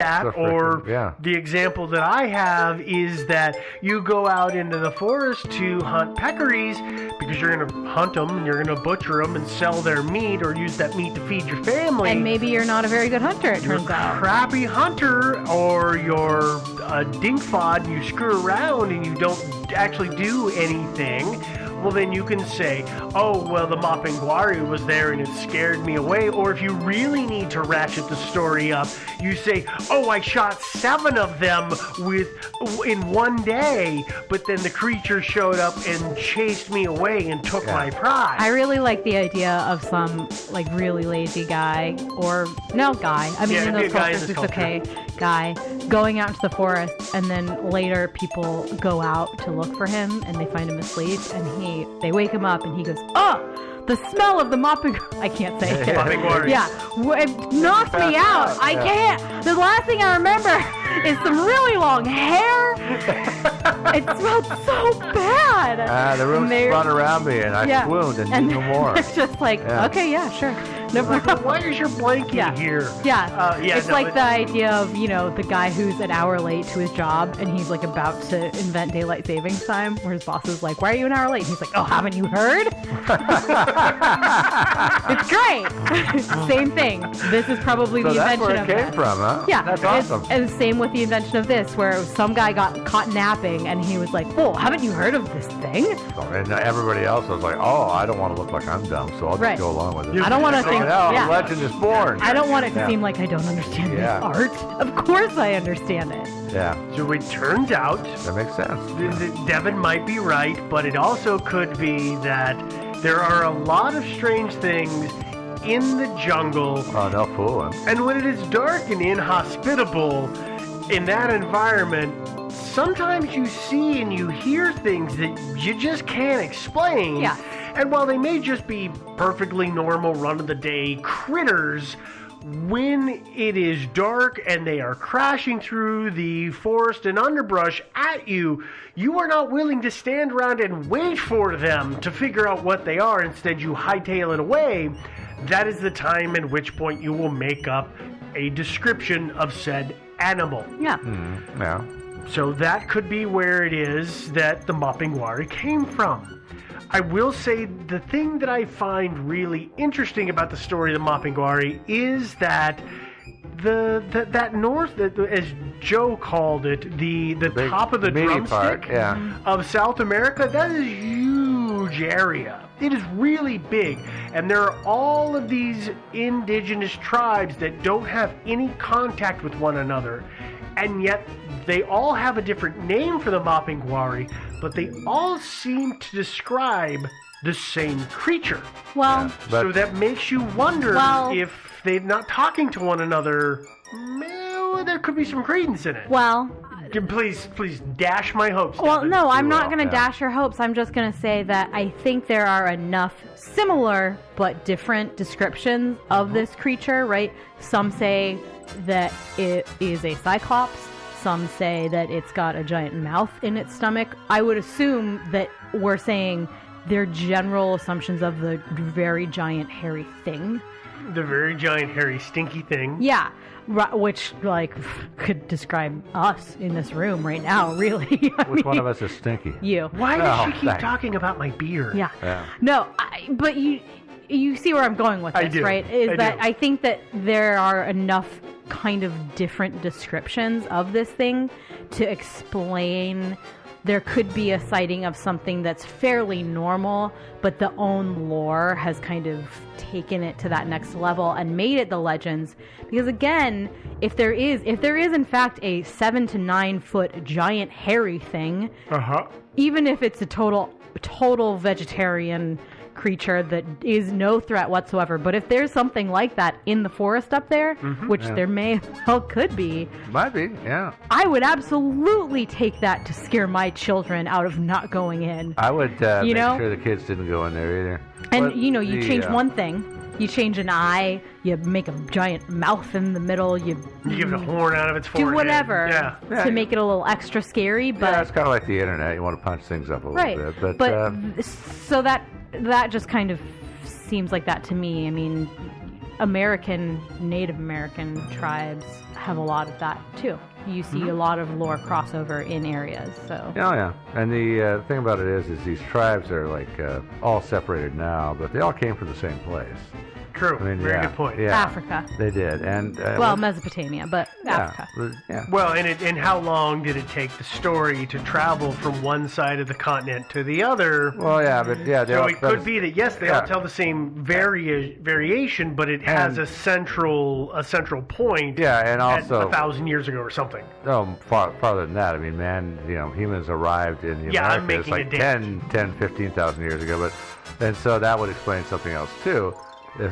that, or the example that I have is that you go out into the forest to hunt peccaries because you're going to hunt them and you're going to butcher them and sell their meat or use that meat to feed your family. And maybe you're not a very good hunter, it turns out. Crappy hunter, or you're a dinkfod and you screw around and you don't actually do anything. Well, then you can say, oh, well, the Mapinguari was there and it scared me away. Or if you really need to ratchet the story up, you say, oh, I shot 7 of them in one day, but then the creature showed up and chased me away and took my prize. I really like the idea of some, like, really lazy guy, or, no, guy. I mean, in those cultures, it's okay. Guy going out into the forest, and then later people go out to look for him, and they find him asleep, and they wake him up, and he goes, oh, the smell of the mopping. I can't say it. Yeah, it knocked me out. I can't. The last thing I remember is some really long hair. It smelled so bad. The room spun around me, and I swooned and need no more. It's just like, okay, yeah, sure. No problem. Why is your blanket here? Yeah. It's like the idea of, the guy who's an hour late to his job, and he's like about to invent daylight savings time, where his boss is like, why are you an hour late? And he's like, oh, haven't you heard? It's great. Same thing. This is probably the invention of that's where it came from, huh? Yeah. That's awesome. And same with the invention of this, where some guy got caught napping, and he was like, oh, haven't you heard of this thing? And everybody else was like, oh, I don't want to look like I'm dumb, so I'll just go along with it. I don't want to think, legend is born. I don't want it to seem like I don't understand this art. Of course I understand it. Yeah. So it turns out... That makes sense. Devin might be right, but it also could be that there are a lot of strange things in the jungle. Oh, no fooling. And when it is dark and inhospitable in that environment, sometimes you see and you hear things that you just can't explain. Yeah. And while they may just be perfectly normal, run-of-the-day critters, when it is dark and they are crashing through the forest and underbrush at you, you are not willing to stand around and wait for them to figure out what they are. Instead, you hightail it away. That is the time at which point you will make up a description of said animal. Yeah. Yeah. So that could be where it is that the Mapinguari came from. I will say the thing that I find really interesting about the story of the Mapinguari is that that north, as Joe called it, the top of the drumstick of South America, that is a huge area. It is really big, and there are all of these indigenous tribes that don't have any contact with one another, and yet they all have a different name for the Mapinguari, but they all seem to describe the same creature. Well, so that makes you wonder if they're not talking to one another. There could be some credence in it. Well, please dash my hopes. Well, Devin. no, I'm not going to dash your hopes. I'm just going to say that I think there are enough similar but different descriptions of this creature, right? Some say that it is a cyclops. Some say that it's got a giant mouth in its stomach. I would assume that we're saying they're general assumptions of the very giant hairy thing. The very giant hairy stinky thing. Yeah, which could describe us in this room right now, really. Which one of us is stinky? You. Why does she keep talking about my beard? Yeah. No, but you see where I'm going with this, right? I think that there are enough kind of different descriptions of this thing to explain there could be a sighting of something that's fairly normal, but the own lore has kind of taken it to that next level and made it the legends. Because again, if there is in fact a 7 to 9 foot giant hairy thing, even if it's a total vegetarian creature that is no threat whatsoever, but if there's something like that in the forest up there, which there may well could be, might be, yeah, I would absolutely take that to scare my children out of not going in. I would make sure the kids didn't go in there either. And you change one thing, you change an eye, you make a giant mouth in the middle, you give it a horn out of its forehead, do whatever to make it a little extra scary. But it's kind of like the internet, you want to punch things up a little bit, but so that just kind of seems like that to me. I mean, Native American tribes have a lot of that too. You see a lot of lore crossover in areas. So. Oh yeah, and the thing about it is these tribes are like all separated now, but they all came from the same place. True. I mean, very good point. Yeah, Africa. They did, and Mesopotamia, but Africa. Yeah. Well, and how long did it take the story to travel from one side of the continent to the other? Well, yeah, but yeah. So it could be that yes, they all tell the same variation, but it has a central point. Yeah, and also 1,000 years ago or something. No, farther than that. I mean, humans arrived in the Americas like 15,000 years ago, and so that would explain something else too.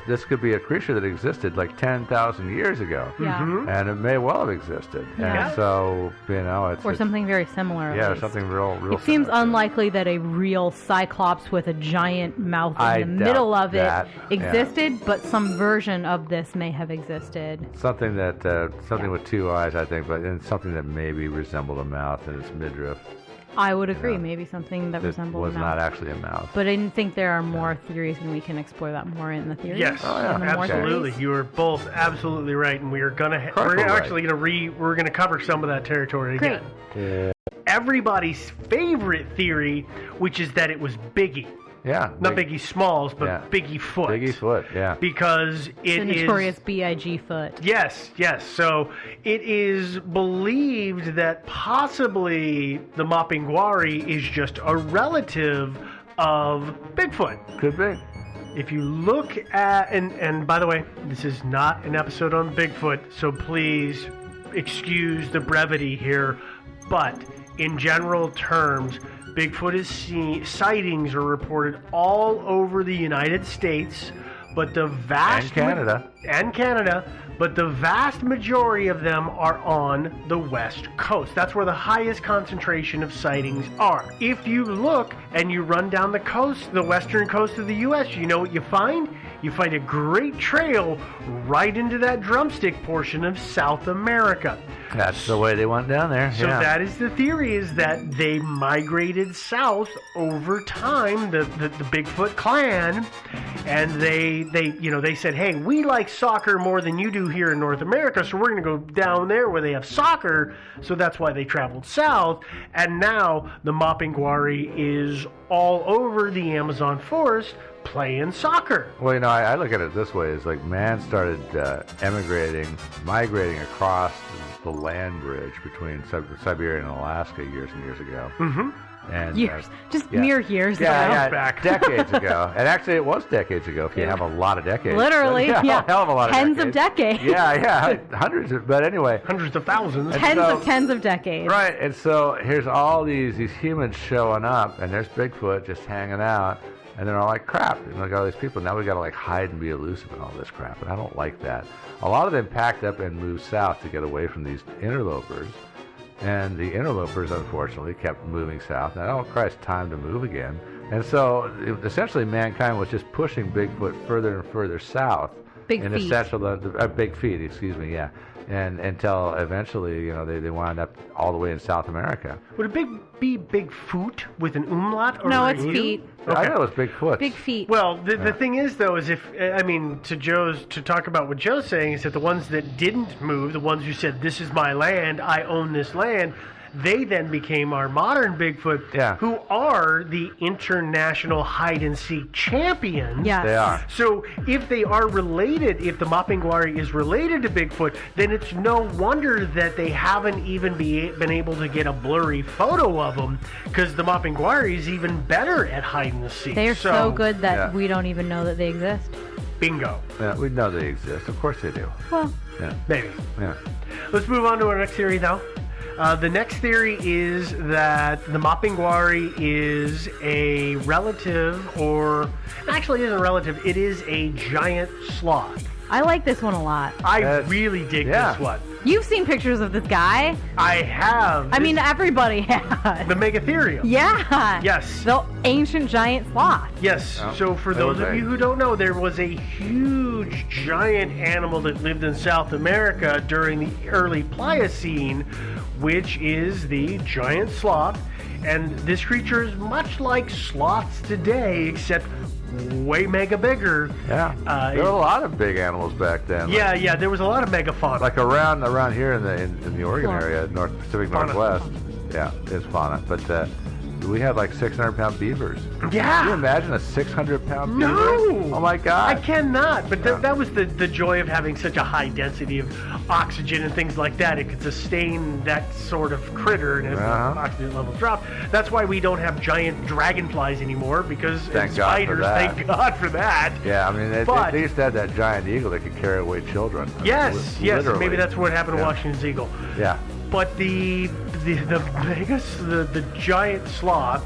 This could be a creature that existed like 10,000 years ago. Yeah. And it may well have existed. Yeah. And so, it's... Or something very similar. Yeah, something real It seems unlikely that a real cyclops with a giant mouth in the middle of it existed, but some version of this may have existed. Something with two eyes, I think, and something that maybe resembled a mouth in its midriff. I would agree. Maybe something that resembled was a mouth. not actually a mouth. But I think there are more theories, and we can explore that more in the theories. Yes, absolutely. You are both absolutely right, and we are gonna we're gonna cover some of that territory again. Yeah. Everybody's favorite theory, which is that it was Biggie. Yeah. Not Biggie Smalls, but Biggie Foot. Biggie Foot, yeah. Because it the notorious B.I.G. Foot. Yes. So it is believed that possibly the Mapinguari is just a relative of Bigfoot. Could be. If you look at, and by the way, this is not an episode on Bigfoot, so please excuse the brevity here, but in general terms, Bigfoot sightings are reported all over the United States, but the vast Canada, but the vast majority of them are on the West Coast. That's where the highest concentration of sightings are. If you look and you run down the coast, the western coast of the U.S., you know what you find? You find a great trail right into that drumstick portion of South America. That's the way they went down there. So that is the theory, is that they migrated south over time, the Bigfoot clan, and they said, hey, we like soccer more than you do here in North America, so we're going to go down there where they have soccer. So that's why they traveled south, and now the Mapinguari is all over the Amazon forest playing soccer. Well, I look at it this way: is like man started migrating across the land bridge between Siberia and Alaska years and years ago. Mm-hmm. And mere years ago. Back. Decades ago. And actually, it was decades ago. If you have a lot of decades, literally, a hell of a lot of tens of decades. Hundreds of. But anyway, hundreds of thousands. Tens of decades. Right. And so here's all these humans showing up, and there's Bigfoot just hanging out. And they're all like, crap. And like all these people, now we got to like hide and be elusive and all this crap. And I don't like that. A lot of them packed up and moved south to get away from these interlopers. And the interlopers, unfortunately, kept moving south. And oh, Christ, time to move again. And so essentially mankind was just pushing Bigfoot further and further south. Big feet, excuse me, yeah. And until eventually, they wound up all the way in South America. Would it be Bigfoot with an umlaut? Or no, it's feet. Okay. I thought it was Bigfoot. Big feet. Well, the thing is, though, is to talk about what Joe's saying, is that the ones that didn't move, the ones who said, this is my land, I own this land, they then became our modern Bigfoot, who are the international hide-and-seek champions. Yes. They are. So if they are related, if the Mapinguari is related to Bigfoot, then it's no wonder that they haven't even been able to get a blurry photo of them, because the Mapinguari is even better at hide-and-seek. They are so good that we don't even know that they exist. Bingo. Yeah, we know they exist. Of course they do. Well, maybe. Yeah. Let's move on to our next theory, though. The next theory is that the Mapinguari is a relative, or actually isn't a relative, it is a giant sloth. I like this one a lot. I really dig this one. You've seen pictures of this guy. I have. I mean, everybody has. The Megatherium. Yeah. Yes. The ancient giant sloth. Yes. So for those of you who don't know, there was a huge giant animal that lived in South America during the early Pliocene, which is the giant sloth. And this creature is much like sloths today, except way mega bigger. Yeah, there were a lot of big animals back then. Yeah, there was a lot of megafauna. Like around here in the Oregon area, North Pacific Fauna. Northwest. Yeah, it's fauna. But we had like 600-pound beavers. Yeah. Can you imagine a 600-pound beaver? No! Oh my God! I cannot. But that was the joy of having such a high density of oxygen and things like that. It could sustain that sort of critter, and as the oxygen level dropped, that's why we don't have giant dragonflies anymore. Because Thank spiders, God for that. thank God for that. Yeah, I mean they used to have that giant eagle that could carry away children. Yes, Literally. maybe that's what happened to Washington's eagle. Yeah. But the giant sloth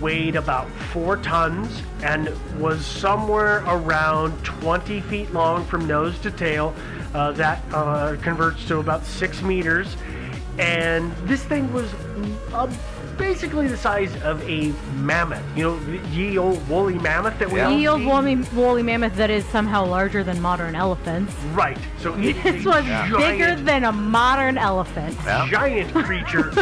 weighed about 4 tons and was somewhere around 20 feet long from nose to tail. That converts to about 6 meters. And this thing was basically the size of a mammoth. You know, the ye old woolly mammoth that we all Ye old see? woolly mammoth that is somehow larger than modern elephants. Right. So This was bigger than a modern elephant. Giant creature,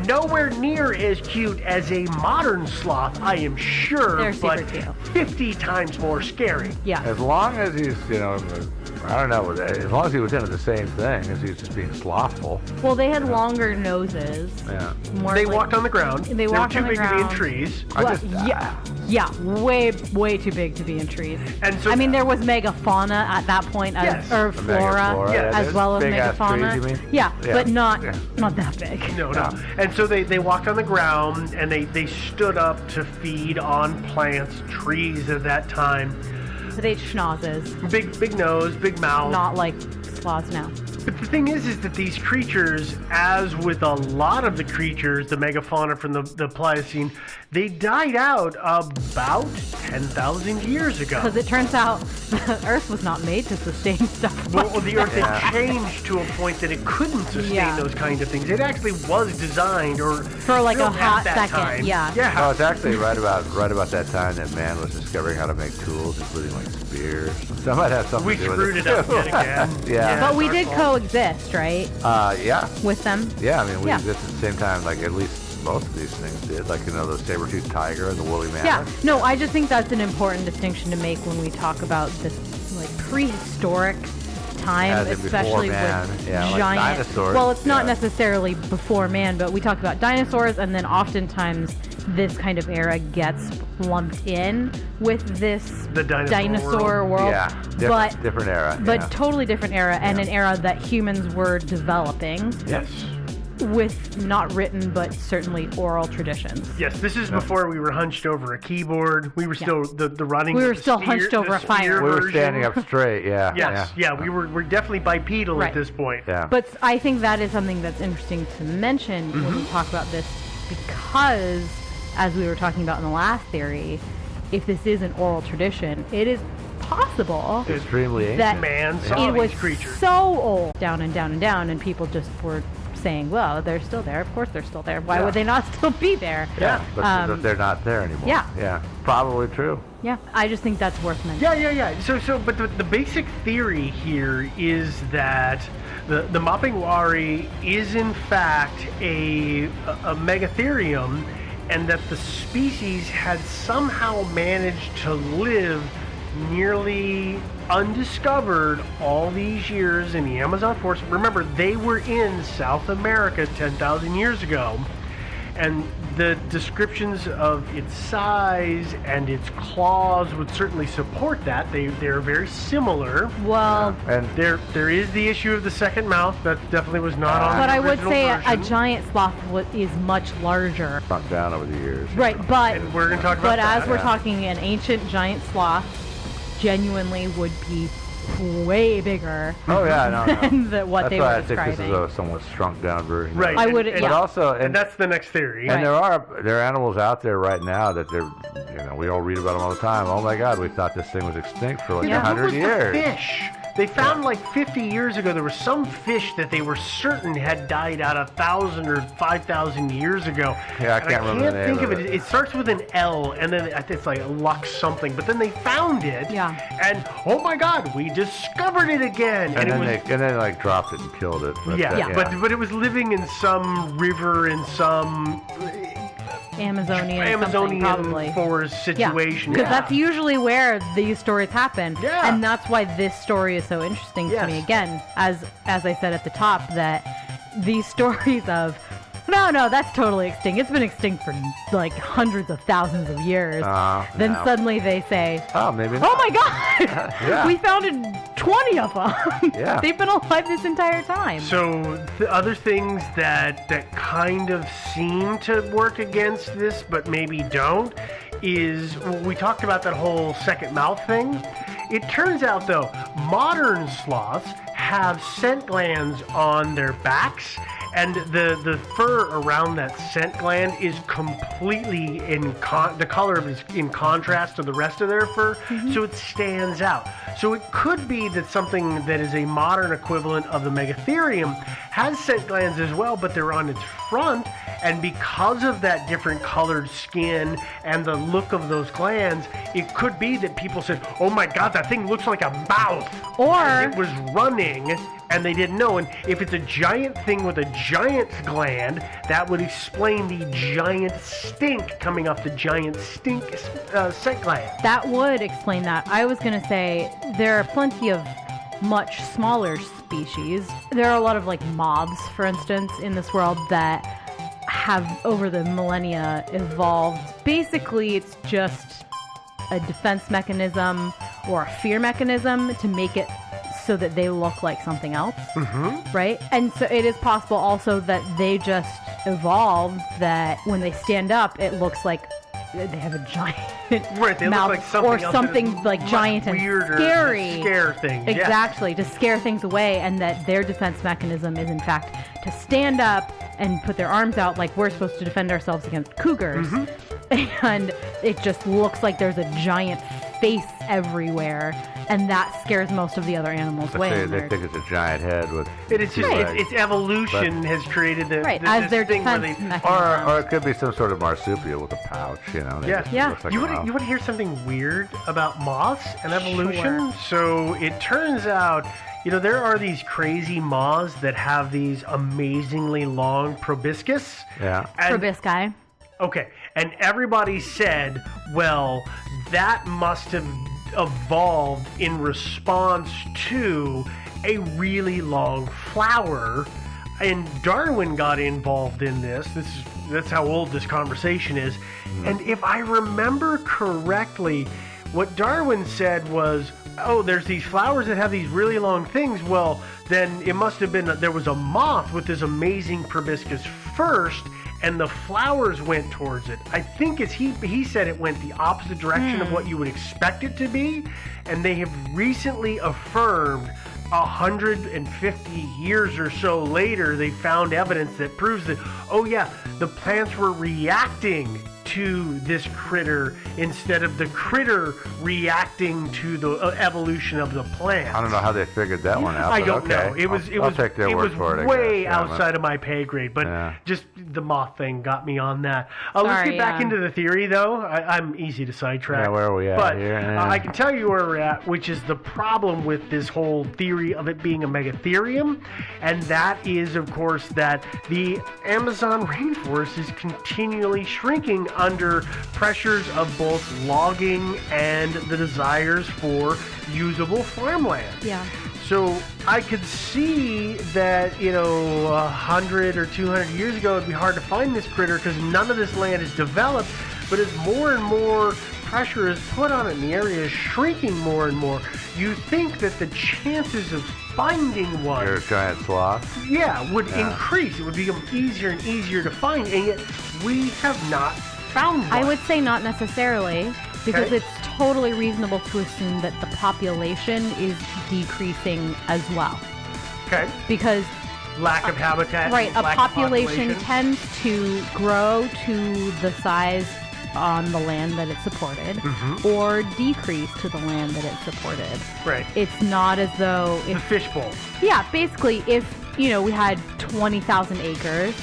nowhere near as cute as a modern sloth, I am sure. They're super but cute. 50 times more scary. Yeah. As long as he's, I don't know, as long as he was into the same thing, as he's just being slothful. Well, they had longer noses. Yeah. More They like- walked on the ground. They walked were on too the big to be in ground. trees. Well, yeah, way too big to be in trees. And so I mean, there was megafauna at that point, Yes. or The flora, megaflora, yeah, as well as big-ass megafauna. trees, you mean? Yeah, Yeah. but not Yeah. that big. No. And so they walked on the ground and they stood up to feed on plants, trees at that time. They ate schnozzes, Big nose, big mouth. not like sloths now. But the thing is that these creatures, as with a lot of the creatures, the megafauna from the Pliocene, they died out about 10,000 years ago. Because it turns out the Earth was not made to sustain stuff. Well, the Earth had changed to a point that it couldn't sustain those kind of things. It actually was designed for like a built at hot that second. time. Yeah. No, it's actually right about that time that man was discovering how to make tools, including like spears. So that might have something We to do with screwed it up yet again. Yeah. But we it's our did fault. coexist, right? Yeah. With them. Yeah, I mean, we Yeah. existed at the same time, like at least most of these things did, like, the saber-toothed tiger and the woolly mammoth. Yeah, no, I just think that's an important distinction to make when we talk about this like prehistoric time, As in before especially man. with Yeah, like giant. dinosaurs. Well, it's not Yeah. necessarily before man, but we talk about dinosaurs, and then oftentimes this kind of era gets lumped in with this The dinosaur world. Yeah, different era. But yeah. totally different era, and an era that humans were developing Yes. with not written but certainly oral traditions. Yes, this is before we were hunched over a keyboard. We were still the running. We were with the still steer- hunched over the a fire. steer We were version. standing up straight, yeah. Yes, yeah, we're definitely bipedal Right. at this point. Yeah. But I think that is something that's interesting to mention when we talk about this, because, as we were talking about in the last theory, if this is an oral tradition, it is possible Extremely ancient. that Man saw it was these creatures. so old, down and down and down, and people just were saying, well, they're still there. Of course they're still there. Why would they not still be there? Yeah, but they're not there anymore. Yeah. Yeah, probably true. Yeah, I just think that's worth mentioning. Yeah. But the basic theory here is that the Mapingwari is in fact a megatherium, and that the species had somehow managed to live nearly undiscovered all these years in the Amazon forest. Remember, they were in South America 10,000 years ago, and the descriptions of its size and its claws would certainly support that. They're very similar. Well, And There is the issue of the second mouth that definitely was not on but the I would original say a version. giant sloth is much larger. shrunk down over the years. Right, but And we're going to talk about but that. as we're talking, an ancient giant sloth genuinely would be way bigger Oh yeah, no. than what That's they why were I think this describing. is a somewhat shrunk down version. Right. I would, and, yeah. But also, and that's the next theory. And there are animals out there right now that we all read about them all the time. Oh my God, we thought this thing was extinct for like Yeah. What 100 was years. the fish? They found like 50 years ago there was some fish that they were certain had died out 1,000 or 5,000 years ago. Yeah, I And can't remember the think name of of it. it. It starts with an L, and then it's like Lux something. But then they found it. Yeah. And oh my God, we discovered it again. And it then was they like dropped it and killed it. But yeah, Yeah. but it was living in some river in some Amazonian probably. forest situation. Because that's usually where these stories happen. Yeah. And that's why this story is so interesting to me. Again, as I said at the top, that these stories of no, that's totally extinct. It's been extinct for like hundreds of thousands of years. Then suddenly they say, oh, maybe not. Oh my God! We founded 20 of them. Yeah. They've been alive this entire time. So the other things that kind of seem to work against this, but maybe don't, is we talked about that whole second mouth thing. It turns out, though, modern sloths have scent glands on their backs, and the fur around that scent gland is completely the color is in contrast to the rest of their fur, so it stands out. So it could be that something that is a modern equivalent of the Megatherium has scent glands as well, but they're on its front, and because of that different colored skin and the look of those glands, it could be that people said, oh my God, that thing looks like a mouth. Or and it was running and they didn't know. And if it's a giant thing with a giant gland, that would explain the giant stink coming off the giant scent gland. That would explain that. I was going to say there are plenty of much smaller species. There are a lot of like moths, for instance, in this world that have over the millennia evolved. Basically, it's just a defense mechanism or a fear mechanism to make it so that they look like something else, right? And so it is possible also that they just evolved that when they stand up, it looks like they have a giant they mouth look like something or something like giant and scary. Scare things. Exactly, to scare things away, and that their defense mechanism is in fact to stand up and put their arms out like we're supposed to defend ourselves against cougars. And it just looks like there's a giant face everywhere, and that scares most of the other animals away. They think it's a giant head with. It's just it's evolution has created as their thing where defense mechanism. Or it could be some sort of marsupial with a pouch, you know. Like you want to hear something weird about moths and evolution? Sure. So it turns out, there are these crazy moths that have these amazingly long proboscis. Yeah. Proboscis. Okay, and everybody said, well, that must have evolved in response to a really long flower, and Darwin got involved in this. That's how old this conversation is. And if I remember correctly, what Darwin said was, oh, there's these flowers that have these really long things. Well, then it must have been there was a moth with this amazing proboscis first, and the flowers went towards it. I think he said it went the opposite direction of what you would expect it to be, and they have recently affirmed 150 years or so later, they found evidence that proves that, oh yeah, the plants were reacting to this critter instead of the critter reacting to the evolution of the plant. I don't know how they figured that one out. I don't know. I'll take their word for it. Way outside of my pay grade, but just the moth thing got me on that. Let's get back into the theory, though. I'm easy to sidetrack. Yeah, where are we at but here? I can tell you where we're at, which is the problem with this whole theory of it being a megatherium, and that is, of course, that the Amazon rainforest is continually shrinking under pressures of both logging and the desires for usable farmland. Yeah. So I could see that, 100 or 200 years ago, it'd be hard to find this critter because none of this land is developed. But as more and more pressure is put on it and the area is shrinking more and more, you think that the chances of finding one, your giant sloth, would increase. It would become easier and easier to find, and yet we have not found one. I would say not necessarily, because it's totally reasonable to assume that the population is decreasing as well. Okay. Because lack of habitat. Right. A population tends to grow to the size on the land that it's supported, or decrease to the land that it's supported. Right. It's not as though the fishbowl. Yeah. Basically, if we had 20,000 acres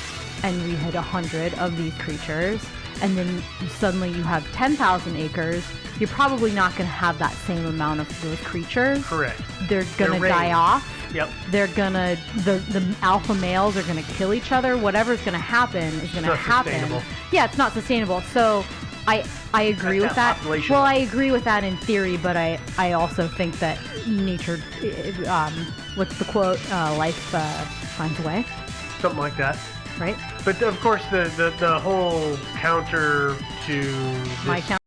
and we had 100 of these creatures, and then suddenly you have 10,000 acres, you're probably not going to have that same amount of those creatures. Correct. They're going to die off. Yep. They're going to, the alpha males are going to kill each other. Whatever's going to happen is going to happen. Yeah, it's not sustainable. So I agree with that. Well, I agree with that in theory, but I also think that nature, what's the quote? Life finds a way. Something like that. Right. But of course, the whole counter to this